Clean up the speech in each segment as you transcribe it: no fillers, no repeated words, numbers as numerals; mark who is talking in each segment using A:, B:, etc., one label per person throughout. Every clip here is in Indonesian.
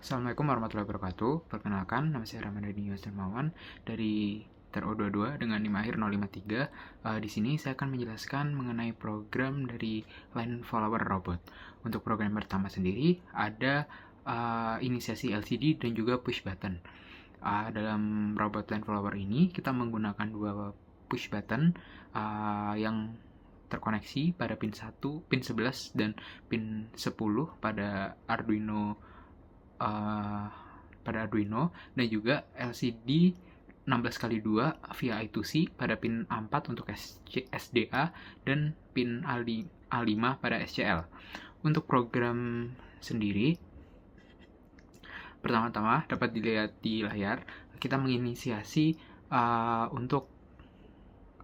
A: Assalamualaikum warahmatullahi wabarakatuh. Perkenalkan, nama saya Ramadhani Yos Dermawan dari TRO22 dengan NIM akhir 053. Di sini saya akan menjelaskan mengenai program dari Line Follower Robot. Untuk program pertama sendiri ada inisiasi LCD dan juga push button. Dalam robot Line Follower ini kita menggunakan dua push button yang terkoneksi pada pin 1, pin 11, dan pin 10 pada Arduino, dan juga LCD 16x2 via I2C pada pin A4 untuk SDA dan pin A5 pada SCL. Untuk program sendiri, pertama-tama dapat dilihat di layar, kita menginisiasi untuk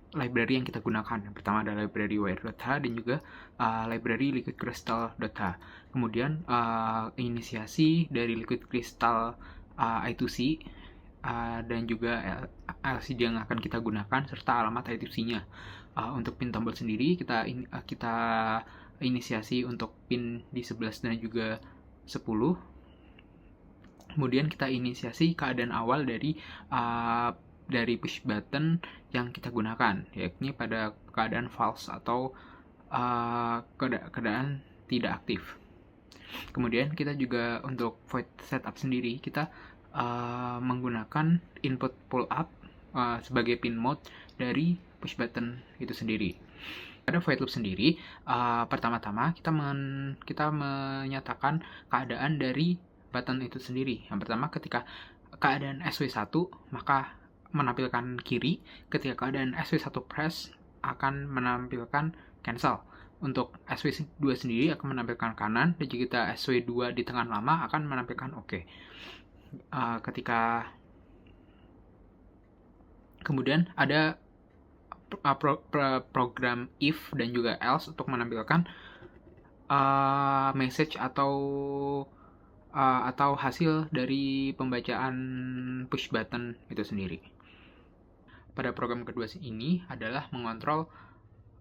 A: library yang kita gunakan. Yang pertama adalah library wire.h dan juga library liquid crystal.h. Kemudian inisiasi dari liquid crystal I2C dan juga LCD yang akan kita gunakan serta alamat I2C-nya. Untuk pin tombol sendiri kita inisiasi untuk pin di 11 dan juga 10. Kemudian kita inisiasi keadaan awal dari push button yang kita gunakan, yakni pada keadaan false atau keadaan tidak aktif. Kemudian kita juga untuk void setup sendiri, kita menggunakan input pull up sebagai pin mode dari push button itu sendiri. Pada void loop sendiri, pertama-tama kita menyatakan keadaan dari button itu sendiri. Yang pertama, ketika keadaan SW1 maka menampilkan kiri, ketika keadaan SW1 press akan menampilkan cancel. Untuk SW2 sendiri akan menampilkan kanan, dan jika SW2 di tengah lama akan menampilkan OK. Kemudian ada program if dan juga else untuk menampilkan message atau hasil dari pembacaan push button itu sendiri. Pada program kedua ini adalah mengontrol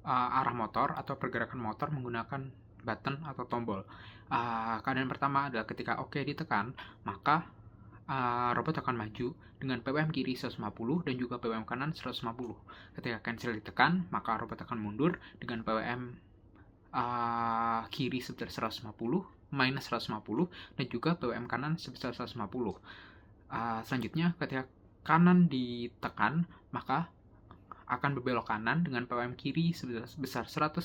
A: arah motor atau pergerakan motor menggunakan button atau tombol. Keadaan pertama adalah ketika OK ditekan, maka robot akan maju dengan PWM kiri 150 dan juga PWM kanan 150. Ketika cancel ditekan, maka robot akan mundur dengan PWM kiri sebesar 150, minus 150, dan juga PWM kanan sebesar 150. Selanjutnya, ketika kanan ditekan, maka akan berbelok kanan dengan PWM kiri sebesar 150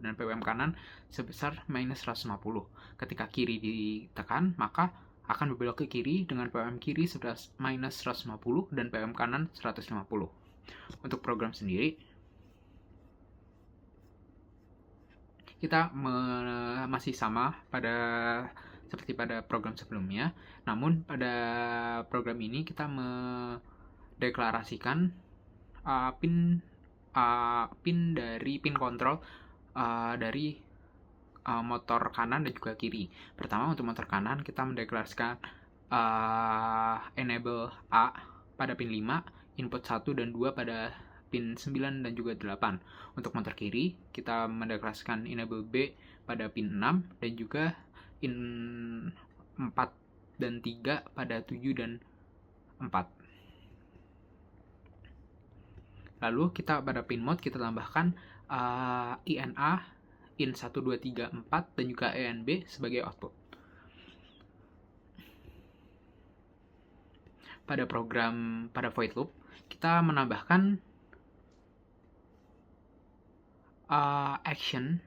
A: dan PWM kanan sebesar minus 150. Ketika kiri ditekan, maka akan berbelok ke kiri dengan PWM kiri sebesar minus 150 dan PWM kanan 150. Untuk program sendiri, kita masih sama seperti pada program sebelumnya, namun pada program ini kita mendeklarasikan pin dari pin kontrol dari motor kanan dan juga kiri. Pertama, untuk motor kanan kita mendeklarasikan enable A pada pin 5, input 1 dan 2 pada pin 9 dan juga 8. Untuk motor kiri, kita mendeklarasikan enable B pada pin 6 dan juga in 4 dan 3 pada 7 dan 4. Lalu kita pada pin mode kita tambahkan INA, in 1, 2, 3, 4 dan juga ENB sebagai output. Pada void loop kita menambahkan action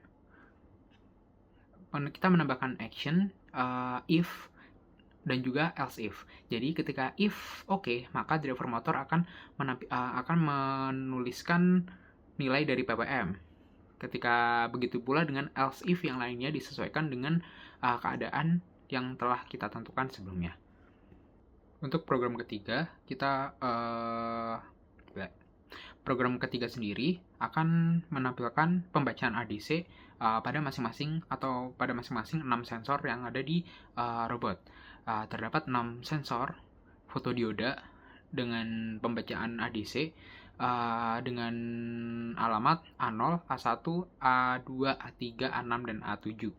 A: if dan juga else if. Jadi ketika if OK, maka driver motor akan menuliskan nilai dari PWM. Ketika begitu pula dengan else if yang lainnya disesuaikan dengan keadaan yang telah kita tentukan sebelumnya. Untuk program ketiga, program ketiga sendiri akan menampilkan pembacaan ADC pada masing-masing 6 sensor yang ada di robot. Terdapat 6 sensor fotodioda dengan pembacaan ADC dengan alamat A0, A1, A2, A3, A6, dan A7.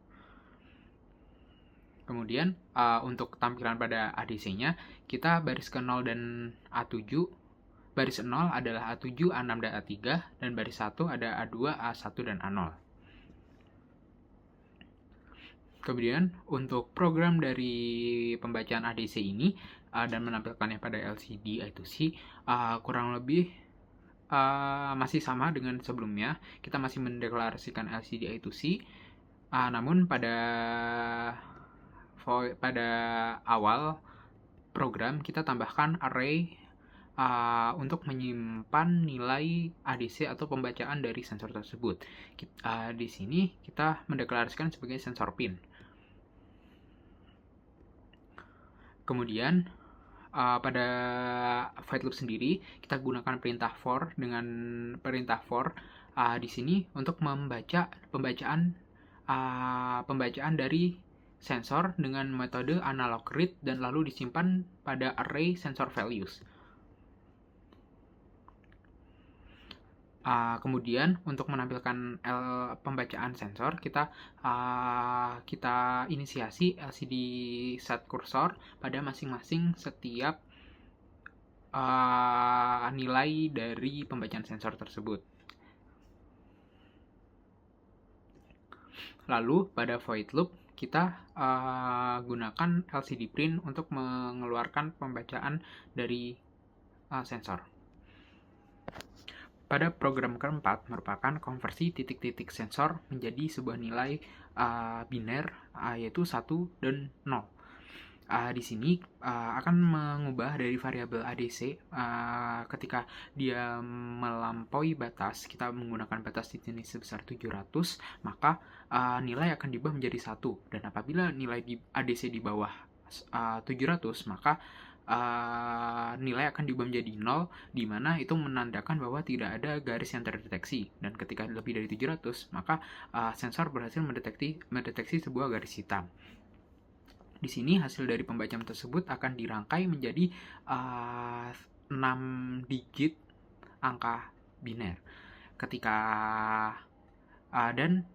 A: Kemudian untuk tampilan pada ADC-nya, kita baris ke-0 dan A7. Baris 0 adalah A7, A6, dan A3, dan baris 1 ada A2, A1, dan A0. Kemudian untuk program dari pembacaan ADC ini dan menampilkannya pada LCD I2C kurang lebih masih sama dengan sebelumnya. Kita masih mendeklarasikan LCD I2C, namun pada awal program kita tambahkan array untuk menyimpan nilai ADC atau pembacaan dari sensor tersebut. Di sini kita mendeklarasikan sebagai sensor pin. Kemudian pada void loop sendiri kita gunakan perintah for. Dengan perintah for di sini untuk membaca pembacaan dari sensor dengan metode analog read dan lalu disimpan pada array sensor values. Kemudian untuk menampilkan pembacaan sensor kita inisiasi LCD set cursor pada masing-masing setiap nilai dari pembacaan sensor tersebut. Lalu pada void loop kita gunakan LCD print untuk mengeluarkan pembacaan dari sensor. Pada program keempat merupakan konversi titik-titik sensor menjadi sebuah nilai biner yaitu 1 dan 0. Di sini akan mengubah dari variabel ADC ketika dia melampaui batas, kita menggunakan batas di sini sebesar 700, maka nilai akan diubah menjadi 1. Dan apabila nilai di ADC di bawah 700, maka nilai akan diubah menjadi 0, di mana itu menandakan bahwa tidak ada garis yang terdeteksi. Dan ketika lebih dari 700, maka sensor berhasil mendeteksi sebuah garis hitam. Di sini hasil dari pembacaan tersebut akan dirangkai menjadi 6 digit angka biner. Dan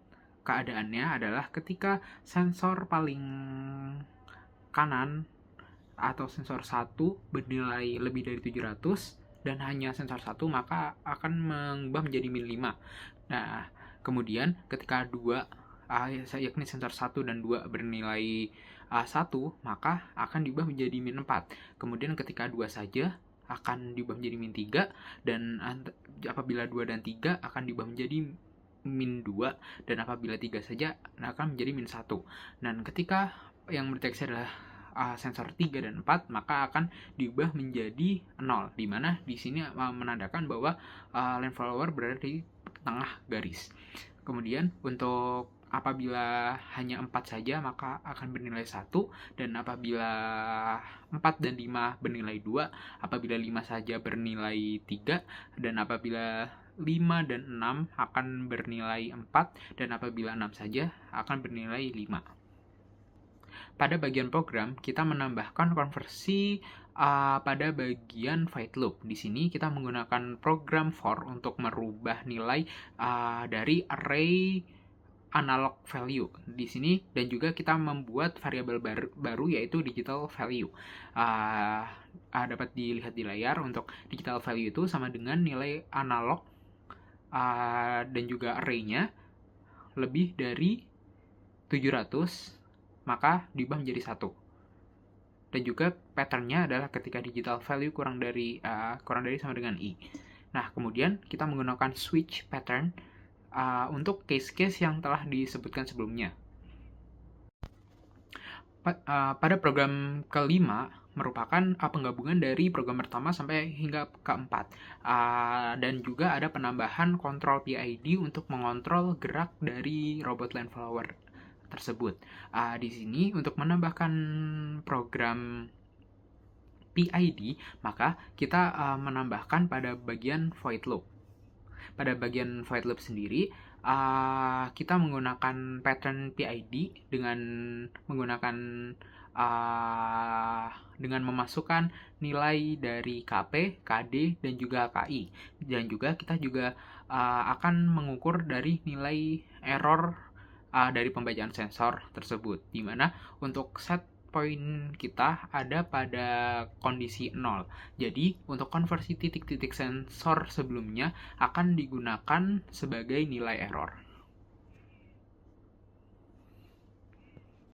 A: keadaannya adalah ketika sensor paling kanan atau sensor 1 bernilai lebih dari 700 dan hanya sensor 1, maka akan mengubah menjadi min 5. Nah, kemudian ketika 2 yakni sensor 1 dan 2 bernilai 1, maka akan diubah menjadi min 4. Kemudian ketika 2 saja akan diubah menjadi min 3, dan apabila 2 dan 3 akan diubah menjadi min 2, dan apabila 3 saja akan menjadi min 1. Dan ketika yang mendeteksi adalah sensor 3 dan 4, maka akan diubah menjadi 0, di mana di sini menandakan bahwa line follower berada di tengah garis. Kemudian untuk apabila hanya 4 saja maka akan bernilai 1, dan apabila 4 dan 5 bernilai 2, apabila 5 saja bernilai 3, dan apabila 5 dan 6 akan bernilai 4, dan apabila 6 saja akan bernilai 5. Pada bagian program, kita menambahkan konversi pada bagian void loop. Di sini kita menggunakan program for untuk merubah nilai dari array analog value di sini, dan juga kita membuat variabel baru yaitu digital value. Dapat dilihat di layar, untuk digital value itu sama dengan nilai analog dan juga array-nya lebih dari 700, maka diubah menjadi 1. Dan juga pattern-nya adalah ketika digital value kurang dari sama dengan i. Nah, kemudian kita menggunakan switch pattern untuk case-case yang telah disebutkan sebelumnya. Pada program kelima merupakan penggabungan dari program pertama sampai hingga keempat, dan juga ada penambahan kontrol PID untuk mengontrol gerak dari robot line follower tersebut. Di sini untuk menambahkan program PID, maka kita menambahkan pada bagian void loop. Pada bagian void loop sendiri, kita menggunakan pattern PID dengan memasukkan nilai dari KP, KD, dan juga KI. Dan juga kita akan mengukur dari nilai error dari pembacaan sensor tersebut, dimana untuk set point kita ada pada kondisi 0. Jadi untuk konversi titik-titik sensor sebelumnya akan digunakan sebagai nilai error.